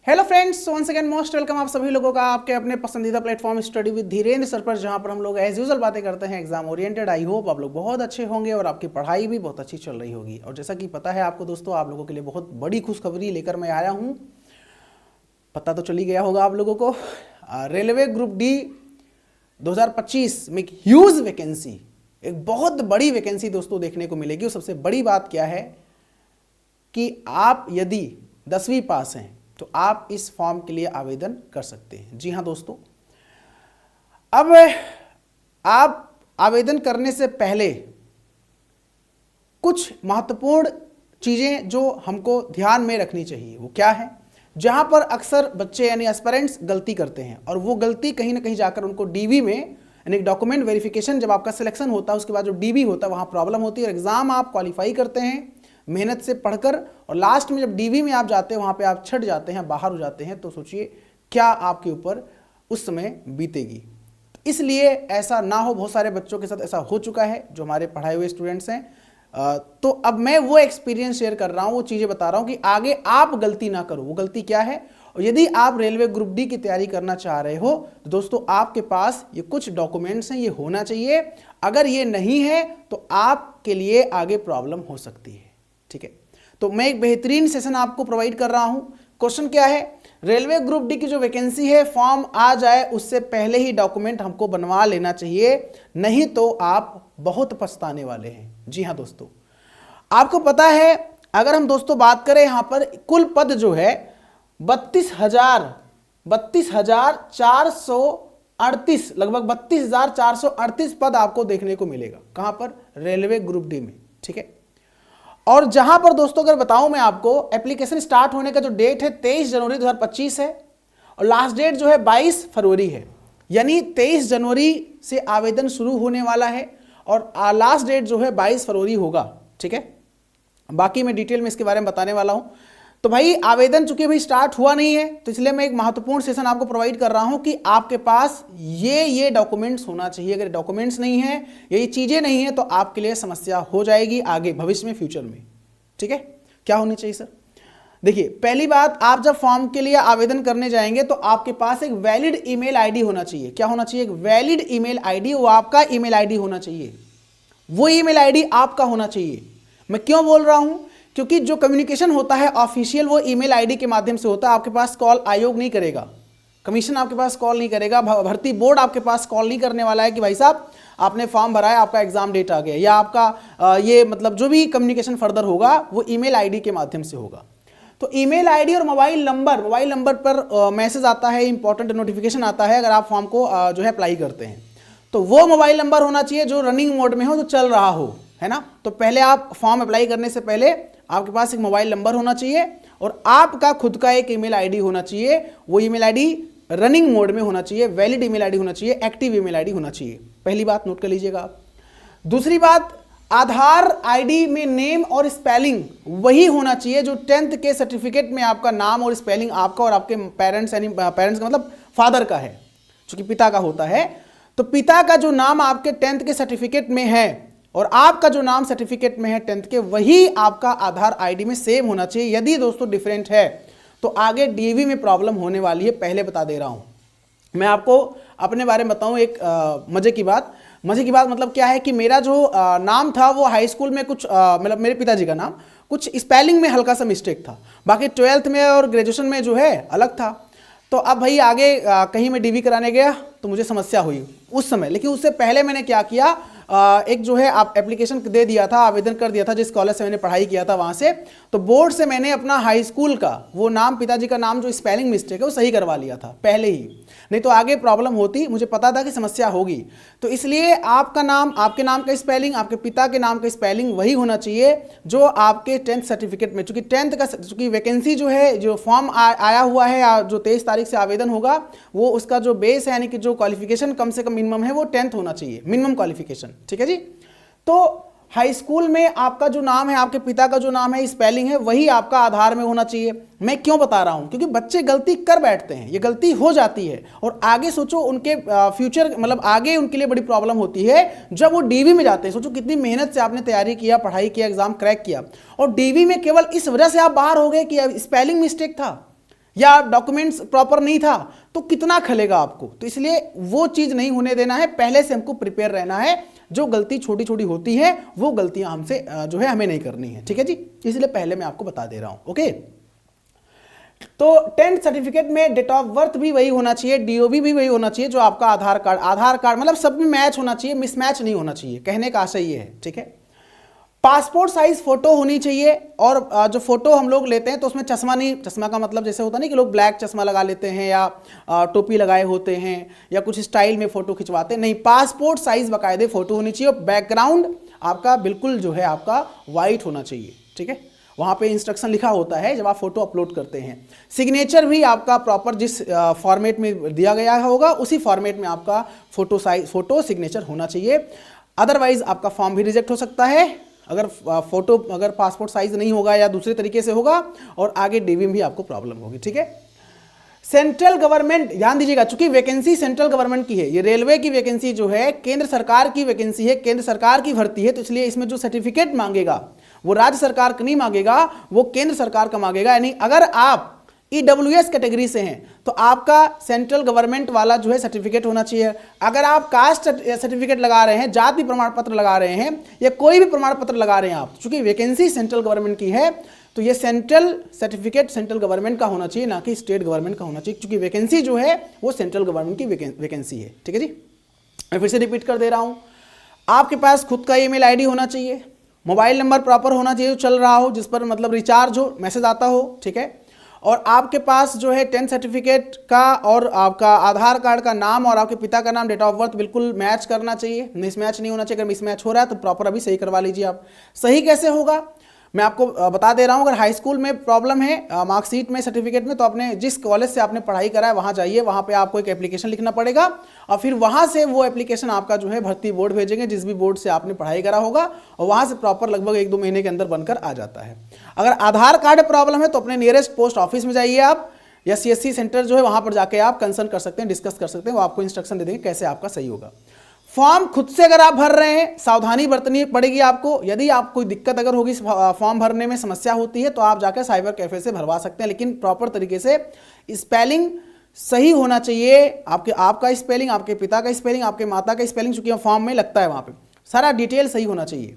Hello friends, once again most welcome आप सभी लोगों का आपके अपने पसंदीदा platform study with Dhirendra sir पर, जहां पर हम लोग एज यूजुअल बातें करते हैं एग्जाम ओरिएंटेड। आई होप आप लोग बहुत अच्छे होंगे और आपकी पढ़ाई भी बहुत अच्छी चल रही होगी। और जैसा कि पता है आपको दोस्तों, आप लोगों के लिए बहुत बड़ी खुशखबरी लेकर मैं आया हूँ। पता तो चली गया होगा आप लोगों को, रेलवे ग्रुप डी 2025 में एक ह्यूज वैकेंसी, एक बहुत बड़ी वैकेंसी दोस्तों देखने को मिलेगी। और सबसे बड़ी बात क्या है कि आप यदि 10वीं पास हैं तो आप इस फॉर्म के लिए आवेदन कर सकते हैं। जी हाँ दोस्तों, अब आप आवेदन करने से पहले कुछ महत्वपूर्ण चीजें जो हमको ध्यान में रखनी चाहिए वो क्या है, जहां पर अक्सर बच्चे यानी एस्पिरेंट्स गलती करते हैं। और वो गलती कहीं ना कहीं जाकर उनको डीवी में यानी डॉक्यूमेंट वेरिफिकेशन, जब आपका सिलेक्शन होता है उसके बाद जो डीवी होता है वहां प्रॉब्लम होती है। और एग्जाम आप क्वालिफाई करते हैं मेहनत से पढ़कर, और लास्ट में जब डीवी में आप जाते हैं वहां पे आप छट जाते हैं, बाहर हो जाते हैं, तो सोचिए क्या आपके ऊपर उस समय बीतेगी। इसलिए ऐसा ना हो, बहुत सारे बच्चों के साथ ऐसा हो चुका है जो हमारे पढ़ाए हुए स्टूडेंट्स हैं। तो अब मैं वो एक्सपीरियंस शेयर कर रहा हूं, वो चीजें बता रहा हूं कि आगे आप गलती ना करो। वो गलती क्या है, और यदि आप रेलवे ग्रुप डी की तैयारी करना चाह रहे हो तो दोस्तों आपके पास ये कुछ डॉक्यूमेंट्स हैं, ये होना चाहिए। अगर ये नहीं है तो आपके लिए आगे प्रॉब्लम हो सकती है। ठीक है, तो मैं एक बेहतरीन सेशन आपको प्रोवाइड कर रहा हूं। क्वेश्चन क्या है, रेलवे ग्रुप डी की जो वैकेंसी है, फॉर्म आ जाए उससे पहले ही डॉक्यूमेंट हमको बनवा लेना चाहिए, नहीं तो आप बहुत पछताने वाले हैं। जी हां दोस्तों, आपको पता है अगर हम दोस्तों बात करें यहां पर कुल पद जो है 32,438, लगभग 32,438 पद आपको देखने को मिलेगा। कहां पर, रेलवे ग्रुप डी में। ठीक है, और जहां पर दोस्तों अगर बताऊं मैं आपको, एप्लीकेशन स्टार्ट होने का जो डेट है 23 जनवरी 2025 है, और लास्ट डेट जो है 22 फरवरी है। यानी 23 जनवरी से आवेदन शुरू होने वाला है और लास्ट डेट जो है 22 फरवरी होगा। ठीक है, बाकी मैं डिटेल में इसके बारे में बताने वाला हूं। तो भाई आवेदन चूंकि भाई स्टार्ट हुआ नहीं है, तो इसलिए मैं एक महत्वपूर्ण सेशन आपको प्रोवाइड कर रहा हूं कि आपके पास ये डॉक्यूमेंट्स होना चाहिए। अगर डॉक्यूमेंट्स नहीं है, ये चीजें नहीं है, तो आपके लिए समस्या हो जाएगी आगे भविष्य में, फ्यूचर में। ठीक है, क्या होनी चाहिए सर? देखिए, पहली बात, आप जब फॉर्म के लिए आवेदन करने जाएंगे तो आपके पास एक वैलिड ईमेल आईडी होना चाहिए। क्या होना चाहिए? एक वैलिड ईमेल आईडी, वो आपका ईमेल आईडी होना चाहिए। वो ईमेल आईडी आपका होना चाहिए। मैं क्यों बोल रहा हूं? क्योंकि जो कम्युनिकेशन होता है ऑफिशियल, वो ईमेल आईडी के माध्यम से होता है। आपके पास कॉल आयोग नहीं करेगा, कमीशन आपके पास कॉल नहीं करेगा, भर्ती बोर्ड आपके पास कॉल नहीं करने वाला है कि भाई साहब आपने फॉर्म भरा है, आपका एग्जाम डेट आ गया, या आपका ये मतलब जो भी कम्युनिकेशन फर्दर होगा वो ईमेल आईडी के माध्यम से होगा। तो ईमेल आईडी और मोबाइल नंबर पर मैसेज आता है, इंपॉर्टेंट नोटिफिकेशन आता है अगर आप फॉर्म को जो है अप्लाई करते हैं, तो वो मोबाइल नंबर होना चाहिए जो रनिंग मोड में हो, जो चल रहा हो, है ना। तो पहले आप फॉर्म अप्लाई करने से पहले आपके पास एक मोबाइल नंबर होना चाहिए और आपका खुद का एक ईमेल आईडी होना चाहिए। वो ईमेल आईडी रनिंग मोड में होना चाहिए, वैलिड ईमेल आईडी होना चाहिए, एक्टिव ईमेल आईडी होना चाहिए। पहली बात नोट कर लीजिएगा आप। दूसरी बात, आधार आईडी में नेम और स्पेलिंग वही होना चाहिए जो 10th के सर्टिफिकेट में आपका नाम और स्पेलिंग आपका और आपके पेरेंट्स, यानी पेरेंट्स का मतलब फादर का है, चूंकि पिता का होता है, तो पिता का जो नाम आपके 10th के सर्टिफिकेट में है और आपका जो नाम सर्टिफिकेट में है 10th के, वही आपका आधार आईडी में सेम होना चाहिए। यदि दोस्तों डिफरेंट है तो आगे डीवी में प्रॉब्लम होने वाली है, पहले बता दे रहा हूं। मैं आपको अपने बारे में बताऊं एक मजे की बात मतलब क्या है कि मेरा जो नाम था वो हाई स्कूल में कुछ मतलब मेरे पिताजी का नाम कुछ स्पेलिंग में हल्का सा मिस्टेक था, बाकी 12th में और ग्रेजुएशन में जो है अलग था। तो अब भाई आगे कहीं मैं डीवी कराने गया तो मुझे समस्या हुई उस समय, लेकिन उससे पहले मैंने क्या किया, एक जो है आप एप्लीकेशन दे दिया था, आवेदन कर दिया था जिस कॉलेज से मैंने पढ़ाई किया था वहां से, तो बोर्ड से मैंने अपना हाई स्कूल का वो नाम, पिताजी का नाम जो स्पेलिंग मिस्टेक है वो सही करवा लिया था पहले ही, नहीं तो आगे प्रॉब्लम होती, मुझे पता था कि समस्या होगी। तो इसलिए आपका नाम, आपके नाम का स्पेलिंग, आपके पिता के नाम का स्पेलिंग वही होना चाहिए जो आपके 10th सर्टिफिकेट में, चूंकि 10th का, चूंकि वैकेंसी जो है, जो फॉर्म आया हुआ है, जो 23 तारीख से आवेदन होगा, वो उसका जो बेस है यानी कि जो क्वालिफिकेशन कम से कम मिनिमम है वो 10th होना चाहिए, मिनिमम क्वालिफिकेशन। ठीक है जी, तो हाई स्कूल में आपका जो नाम है, आपके पिता का जो नाम है, स्पेलिंग है, वही आपका आधार में होना चाहिए। मैं क्यों बता रहा हूं? क्योंकि बच्चे गलती कर बैठते हैं, ये गलती हो जाती है और आगे सोचो उनके फ्यूचर, मतलब आगे उनके लिए बड़ी प्रॉब्लम होती है जब वो डीवी में जाते हैं। सोचो कितनी मेहनत से आपने तैयारी किया, पढ़ाई किया, एग्जाम क्रैक किया, और डीवी में केवल इस वजह से आप बाहर हो गए कि स्पेलिंग मिस्टेक था, या डॉक्यूमेंट्स प्रॉपर नहीं था तो कितना खलेगा आपको। तो इसलिए वो चीज नहीं होने देना है, पहले से हमको प्रिपेयर रहना है। जो गलती छोटी छोटी होती है वो गलतियां हमसे जो है हमें नहीं करनी है, ठीक है जी। इसलिए पहले मैं आपको बता दे रहा हूं, ओके। तो 10th सर्टिफिकेट में डेट ऑफ बर्थ भी वही होना चाहिए, डीओबी भी वही होना चाहिए जो आपका आधार कार्ड मतलब सब में मैच होना चाहिए, मिसमैच नहीं होना चाहिए, कहने का आशय ये है, ठीक है। पासपोर्ट साइज फोटो होनी चाहिए, और जो फोटो हम लोग लेते हैं तो उसमें चश्मा नहीं, चश्मा का मतलब जैसे होता नहीं कि लोग ब्लैक चश्मा लगा लेते हैं या टोपी लगाए होते हैं या कुछ स्टाइल में फोटो खिंचवाते हैं, नहीं, पासपोर्ट साइज बाकायदे फोटो होनी चाहिए। बैकग्राउंड आपका बिल्कुल जो है आपका वाइट होना चाहिए, ठीक है। वहाँ पे इंस्ट्रक्शन लिखा होता है जब आप फोटो अपलोड करते हैं। सिग्नेचर भी आपका प्रॉपर जिस फॉर्मेट में दिया गया होगा उसी फॉर्मेट में आपका फोटो सिग्नेचर होना चाहिए, अदरवाइज आपका फॉर्म भी रिजेक्ट हो सकता है अगर पासपोर्ट साइज नहीं होगा या दूसरे तरीके से होगा, और आगे डीवी में भी आपको प्रॉब्लम होगी, ठीक है। सेंट्रल गवर्नमेंट, ध्यान दीजिएगा, चूंकि वैकेंसी सेंट्रल गवर्नमेंट की है, ये रेलवे की वैकेंसी जो है केंद्र सरकार की वैकेंसी है, केंद्र सरकार की भर्ती है, तो इसलिए इसमें जो सर्टिफिकेट मांगेगा वो राज्य सरकार का नहीं मांगेगा, वो केंद्र सरकार का मांगेगा। यानी अगर आप ईडब्ल्यूएस कैटेगरी से हैं तो आपका सेंट्रल गवर्नमेंट वाला जो है सर्टिफिकेट होना चाहिए। अगर आप कास्ट सर्टिफिकेट लगा रहे हैं, जाति प्रमाण पत्र लगा रहे हैं या कोई भी प्रमाण पत्र लगा रहे हैं आप, चूंकि वैकेंसी सेंट्रल गवर्नमेंट की है तो ये सेंट्रल सर्टिफिकेट सेंट्रल गवर्नमेंट का होना चाहिए, ना कि स्टेट गवर्नमेंट का होना चाहिए, क्योंकि वैकेंसी जो है वो सेंट्रल गवर्नमेंट की वैकेंसी है, ठीक है जी। मैं फिर से रिपीट कर दे रहा हूँ, आपके पास खुद का ईमेल आईडी होना चाहिए, मोबाइल नंबर प्रॉपर होना चाहिए जो चल रहा हो, जिस पर मतलब रिचार्ज हो, मैसेज आता हो, ठीक है। और आपके पास जो है 10th सर्टिफिकेट का और आपका आधार कार्ड का नाम और आपके पिता का नाम, डेट ऑफ बर्थ बिल्कुल मैच करना चाहिए, मिसमैच नहीं होना चाहिए। अगर मिसमैच हो रहा है तो प्रॉपर अभी सही करवा लीजिए आप। सही कैसे होगा मैं आपको बता दे रहा हूँ। अगर हाई स्कूल में प्रॉब्लम है मार्कशीट में, सर्टिफिकेट में, तो आपने जिस कॉलेज से आपने पढ़ाई करा है वहाँ जाइए, वहाँ पे आपको एक एप्लीकेशन लिखना पड़ेगा और फिर वहाँ से वो एप्लीकेशन आपका जो है भर्ती बोर्ड भेजेंगे, जिस भी बोर्ड से आपने पढ़ाई करा होगा, और वहाँ से प्रॉपर लगभग 1-2 महीने के अंदर बनकर आ जाता है। अगर आधार कार्ड प्रॉब्लम है तो अपने नियरेस्ट पोस्ट ऑफिस में जाइए आप, या CSC सेंटर जो है वहाँ पर जाके आप कंसल्ट कर सकते हैं, डिस्कस कर सकते हैं, वो आपको इंस्ट्रक्शन दे देंगे कैसे आपका सही होगा। फॉर्म खुद से अगर आप भर रहे हैं सावधानी बरतनी पड़ेगी आपको। यदि आप कोई दिक्कत अगर होगी फॉर्म भरने में, समस्या होती है, तो आप जाकर साइबर कैफे से भरवा सकते हैं, लेकिन प्रॉपर तरीके से स्पेलिंग सही होना चाहिए। आपका स्पेलिंग, आपके पिता का स्पेलिंग, आपके माता का स्पेलिंग, चूंकि फॉर्म में लगता है वहाँ पे सारा डिटेल सही होना चाहिए।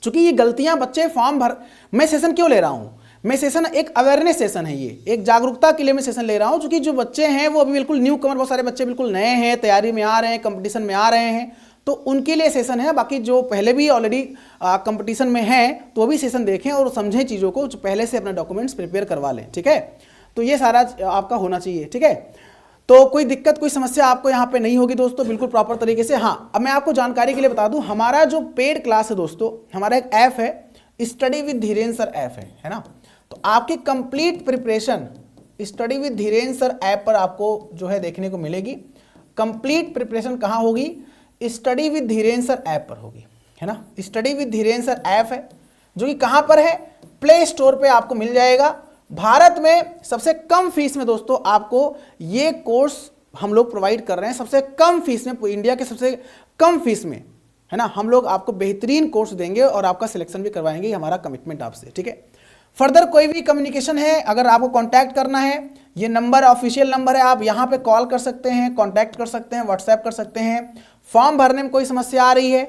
चूंकि ये गलतियां बच्चे फॉर्म भर, मैं सेशन क्यों ले रहा हूँ, मैं सेशन एक अवेयरनेस सेशन है, ये एक जागरूकता के लिए मैं सेशन ले रहा हूँ, क्योंकि जो बच्चे हैं वो अभी बिल्कुल न्यू कमर, बहुत सारे बच्चे बिल्कुल नए हैं, तैयारी में आ रहे हैं, कंपटीशन में आ रहे हैं, तो उनके लिए सेशन है। बाकी जो पहले भी ऑलरेडी कंपटीशन में हैं तो वो भी सेशन देखें और समझें चीज़ों को, पहले से अपने डॉक्यूमेंट्स प्रिपेयर करवा लें, ठीक है। तो ये सारा आपका होना चाहिए, ठीक है। तो कोई दिक्कत, कोई समस्या आपको यहाँ पे नहीं होगी दोस्तों, बिल्कुल प्रॉपर तरीके से। हाँ, अब मैं आपको जानकारी के लिए बता दूँ, हमारा जो पेड क्लास है दोस्तों, हमारा एक ऐप है, study with Dhiren sir app है ना। तो आपकी complete preparation study with Dhiren sir app पर आपको जो है देखने को मिलेगी। कंप्लीट प्रिपरेशन कहाँ होगी, study with Dhiren sir app पर होगी, है ना। Study with Dhiren sir app है जो कि कहाँ पर है, प्ले स्टोर पे आपको मिल जाएगा। भारत में सबसे कम फीस में दोस्तों आपको ये कोर्स हम लोग प्रोवाइड कर रहे हैं, सबसे कम फीस में, इंडिया के सबसे कम फीस में, है ना। हम लोग आपको बेहतरीन कोर्स देंगे और आपका सिलेक्शन भी करवाएंगे, ये हमारा कमिटमेंट आपसे, ठीक है। फर्दर कोई भी कम्युनिकेशन है, अगर आपको कांटेक्ट करना है, ये नंबर ऑफिशियल नंबर है, आप यहाँ पे कॉल कर सकते हैं, कांटेक्ट कर सकते हैं, व्हाट्सएप कर सकते हैं। फॉर्म भरने में कोई समस्या आ रही है,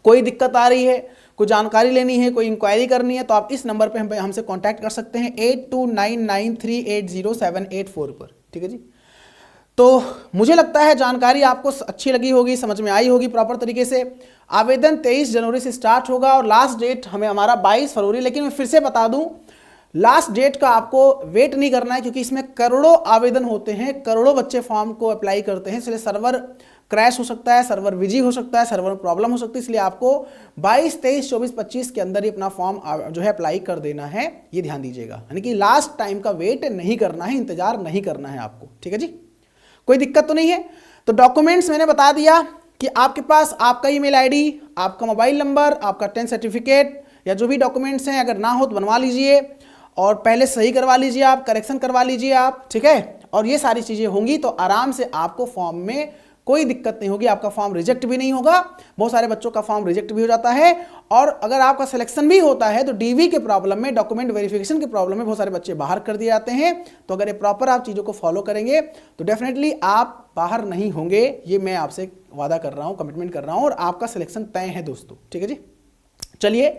कोई दिक्कत आ रही है, कोई जानकारी लेनी है, कोई इंक्वायरी करनी है, तो आप इस नंबर पे हमसे कांटेक्ट कर सकते हैं 8299380784 पर, ठीक है जी। तो मुझे लगता है जानकारी आपको अच्छी लगी होगी, समझ में आई होगी प्रॉपर तरीके से। आवेदन 23 जनवरी से स्टार्ट होगा और लास्ट डेट हमारा 22 फरवरी। लेकिन मैं फिर से बता दूं, लास्ट डेट का आपको वेट नहीं करना है, क्योंकि इसमें करोड़ों आवेदन होते हैं, करोड़ों बच्चे फॉर्म को अप्लाई करते हैं, इसलिए सर्वर क्रैश हो सकता है, सर्वर बिजी हो सकता है, सर्वर में प्रॉब्लम हो सकती है। इसलिए आपको 22, 23, 24, 25 के अंदर ही अपना फॉर्म जो है अप्लाई कर देना है, ये ध्यान दीजिएगा। यानी कि लास्ट टाइम का वेट नहीं करना है, इंतजार नहीं करना है आपको, ठीक है जी। कोई दिक्कत तो नहीं है। तो डॉक्यूमेंट्स मैंने बता दिया कि आपके पास आपका ईमेल आईडी, आपका मोबाइल नंबर, आपका 10th सर्टिफिकेट या जो भी डॉक्यूमेंट्स हैं, अगर ना हो तो बनवा लीजिए और पहले सही करवा लीजिए, आप करेक्शन करवा लीजिए आप, ठीक है। और ये सारी चीज़ें होंगी तो आराम से आपको फॉर्म में कोई दिक्कत नहीं होगी, आपका फॉर्म रिजेक्ट भी नहीं होगा। बहुत सारे बच्चों का फॉर्म रिजेक्ट भी हो जाता है, और अगर आपका सिलेक्शन भी होता है तो डीवी के प्रॉब्लम में, डॉक्यूमेंट वेरिफिकेशन के प्रॉब्लम में बहुत सारे बच्चे बाहर कर दिए जाते हैं। तो अगर ये प्रॉपर आप चीज़ों को फॉलो करेंगे तो डेफिनेटली आप बाहर नहीं होंगे, ये मैं आपसे वादा कर रहा हूँ, कमिटमेंट कर रहा हूँ, और आपका सिलेक्शन तय है दोस्तों। ठीक है जी, चलिए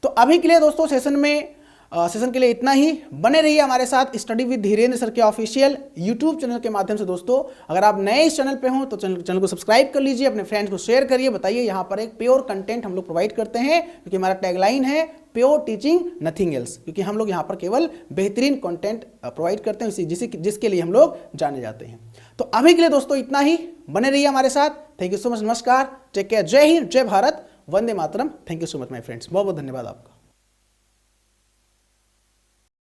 तो अभी के लिए दोस्तों सेशन के लिए इतना ही। बने रहिए हमारे साथ स्टडी विद धीरेन्द्र सर के ऑफिशियल यूट्यूब चैनल के माध्यम से। दोस्तों अगर आप नए इस चैनल पे हो तो चैनल को सब्सक्राइब कर लीजिए, अपने फ्रेंड्स को शेयर करिए, बताइए यहाँ पर एक प्योर कंटेंट हम लोग प्रोवाइड करते हैं, क्योंकि हमारा टैगलाइन है प्योर टीचिंग नथिंग एल्स, क्योंकि हम लोग यहाँ पर केवल बेहतरीन कंटेंट प्रोवाइड करते हैं, जिसके लिए हम लोग जाने जाते हैं। तो अभी के लिए दोस्तों इतना ही, बने रहिए हमारे साथ। थैंक यू सो मच, नमस्कार, टेक केयर, जय हिंद, जय भारत, वंदे मातरम। Thank you so much my friends, बहुत बहुत धन्यवाद आपका।